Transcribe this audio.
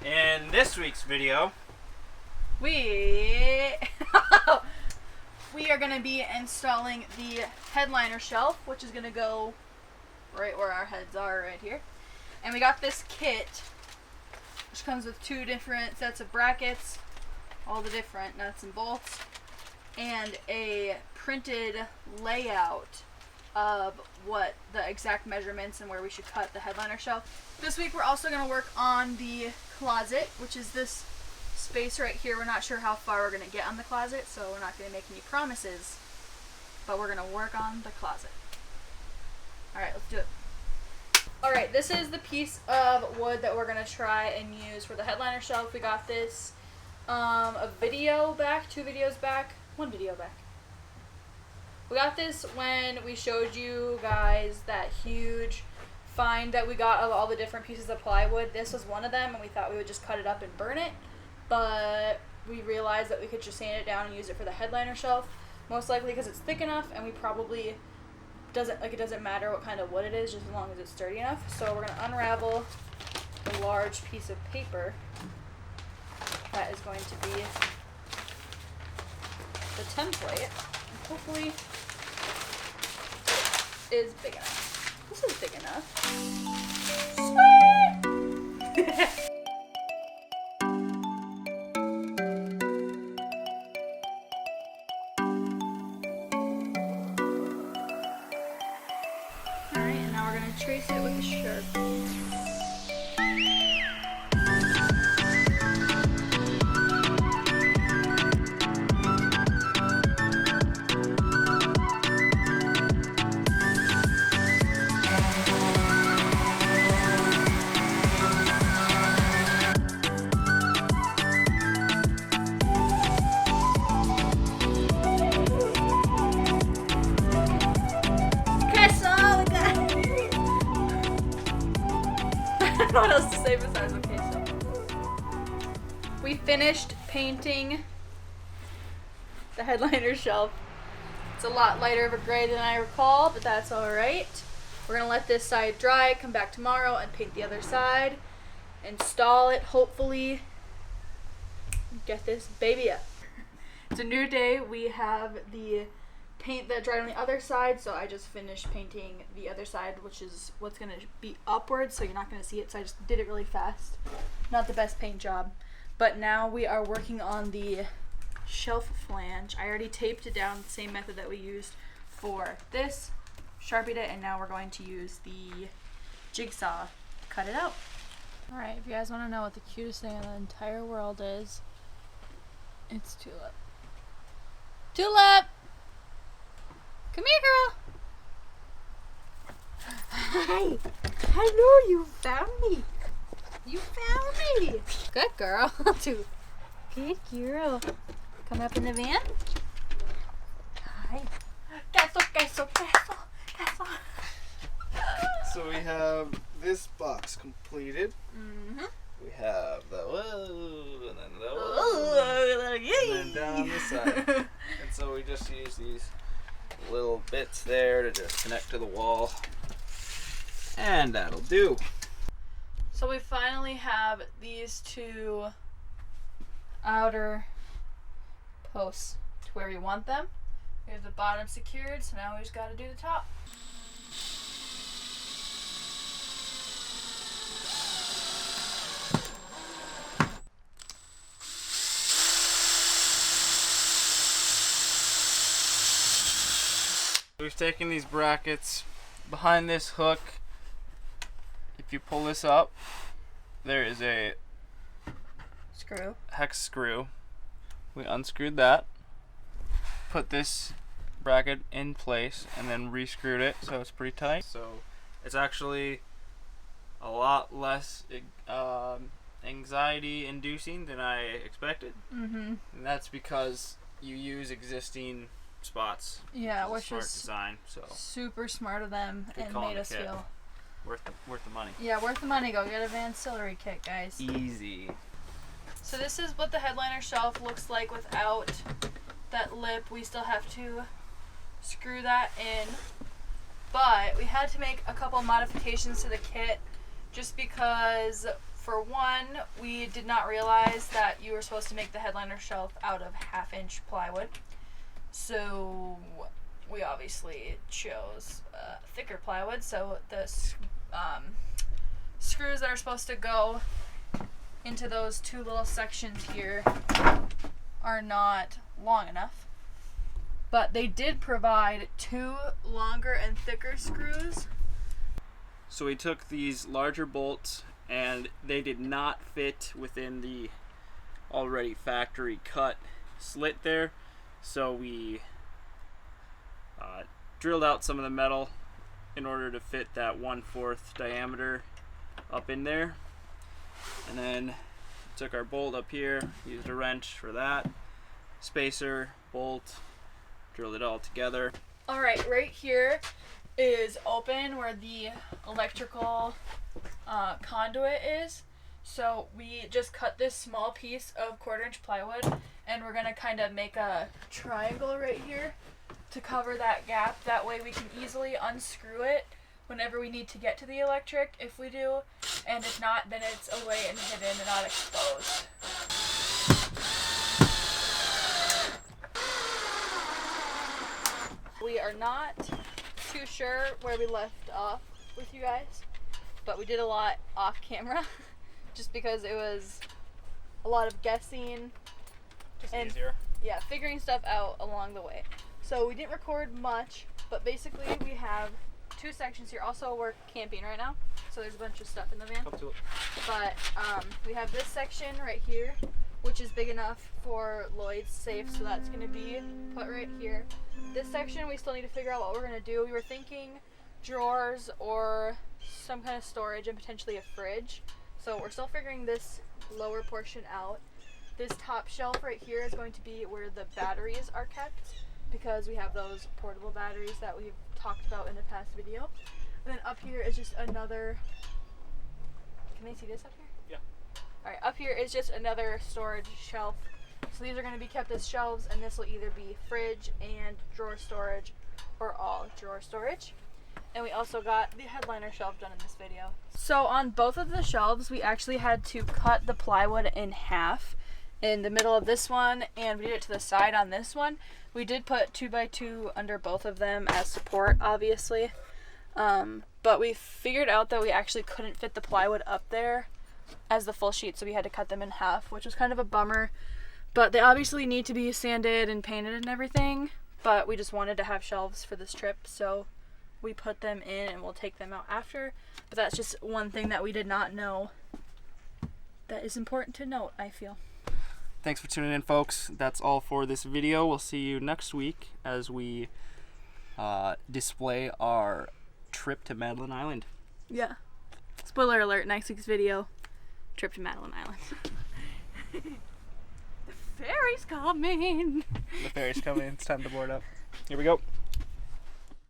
In this week's video, we are going to be installing the headliner shelf, which is going to go right where our heads are right here. And we got this kit, which comes with 2 different sets of brackets, all the different nuts and bolts, and a printed layout of what the exact measurements and where we should cut the headliner shelf. This week we're also going to work on the closet, which is this space right here. We're not sure how far we're going to get on the closet, so we're not going to make any promises, but we're going to work on the closet. Alright, let's do it. Alright, this is the piece of wood that we're going to try and use for the headliner shelf. We got this a video back, 2 videos back, 1 video back. We got this when we showed you guys that huge find that we got of all the different pieces of plywood. This was one of them, and we thought we would just cut it up and burn it, but we realized that we could just sand it down and use it for the headliner shelf, most likely because it's thick enough, and we probably it doesn't matter what kind of wood it is, just as long as it's sturdy enough. So we're going to unravel a large piece of paper that is going to be the template, and hopefully is big enough. This is big enough. Sweet! Alright, and now we're going to trace it with a Sharpie. I don't know what else to say besides okay, so. We finished painting the headliner shelf. It's a lot lighter of a gray than I recall, but that's alright. We're going to let this side dry, come back tomorrow and paint the other side, install it, hopefully get this baby up. It's a new day. We have the paint that dried on the other side, so I just finished painting the other side, which is what's going to be upwards, so you're not going to see it, so I just did it really fast. Not the best paint job, but now we are working on the shelf flange. I already taped it down the same method that we used for this, Sharpied it, and now we're going to use the jigsaw to cut it out. Alright, if you guys want to know what the cutest thing in the entire world is, it's Tulip. Tulip! Come here, girl. Hi. Hello, you found me. You found me. Good girl. Good girl. Come up in the van. Hi. Castle, castle, castle, castle. so we have this box completed. Mm-hmm. We have the whoa, and then the whoa, and then down the side. And so we just use these little bits there to just connect to the wall, and that'll do. So we finally have these 2 outer posts to where we want them. We have the bottom secured, so now we just got to do the top. We've taken these brackets behind this hook. If you pull this up, there is a Screw. hex screw. We unscrewed that, put this bracket in place, and then re-screwed it so it's pretty tight. So it's actually a lot less anxiety inducing than I expected. Mm-hmm. And that's because you use existing spots. Yeah, which smart is design, so super smart of them good and call on made the us kit. feel worth the money. Yeah, worth the money. Go get a Vancillary kit, guys. Easy. So this is what the headliner shelf looks like without that lip. We still have to screw that in, but we had to make a couple modifications to the kit just because For one, we did not realize that you were supposed to make the headliner shelf out of 1/2-inch plywood. So we obviously chose thicker plywood, so the screws that are supposed to go into those two little sections here are not long enough. But they did provide 2 longer and thicker screws. So we took these larger bolts and they did not fit within the already factory cut slit there. So we drilled out some of the metal in order to fit that 1/4 diameter up in there. And then took our bolt up here, used a wrench for that, spacer, bolt, drilled it all together. Alright, right here is open where the electrical conduit is. So we just cut this small piece of 1/4-inch plywood and we're going to kind of make a triangle right here to cover that gap. That way we can easily unscrew it whenever we need to get to the electric, if we do, and if not, then it's away and hidden and not exposed. We are not too sure where we left off with you guys, but we did a lot off camera just because it was a lot of guessing and easier. Yeah, figuring stuff out along the way. So we didn't record much, but basically we have 2 sections here. Also, we're camping right now, so there's a bunch of stuff in the van. Up to it. But we have this section right here, which is big enough for Lloyd's safe, so that's going to be put right here. This section, we still need to figure out what we're going to do. We were thinking drawers or some kind of storage and potentially a fridge. So we're still figuring this lower portion out. This top shelf right here is going to be where the batteries are kept, because we have those portable batteries that we've talked about in the past video. And then up here is just another, can they see this up here? Yeah. Alright, up here is just another storage shelf. So these are going to be kept as shelves, and this will either be fridge and drawer storage or all drawer storage. And we also got the headliner shelf done in this video. So on both of the shelves, we actually had to cut the plywood in half in the middle of this one, and we did it to the side on this one. We did put 2x2 under both of them as support, obviously. But we figured out that we actually couldn't fit the plywood up there as the full sheet, so we had to cut them in half, which was kind of a bummer. But they obviously need to be sanded and painted and everything, but we just wanted to have shelves for this trip, so we put them in and we'll take them out after. But that's just one thing that we did not know that is important to note, I feel. Thanks for tuning in, folks. That's all for this video. We'll see you next week as we display our trip to Madeline Island. Yeah. Spoiler alert, next week's video, trip to Madeline Island. The ferry's coming. The ferry's coming. It's time to board up. Here we go.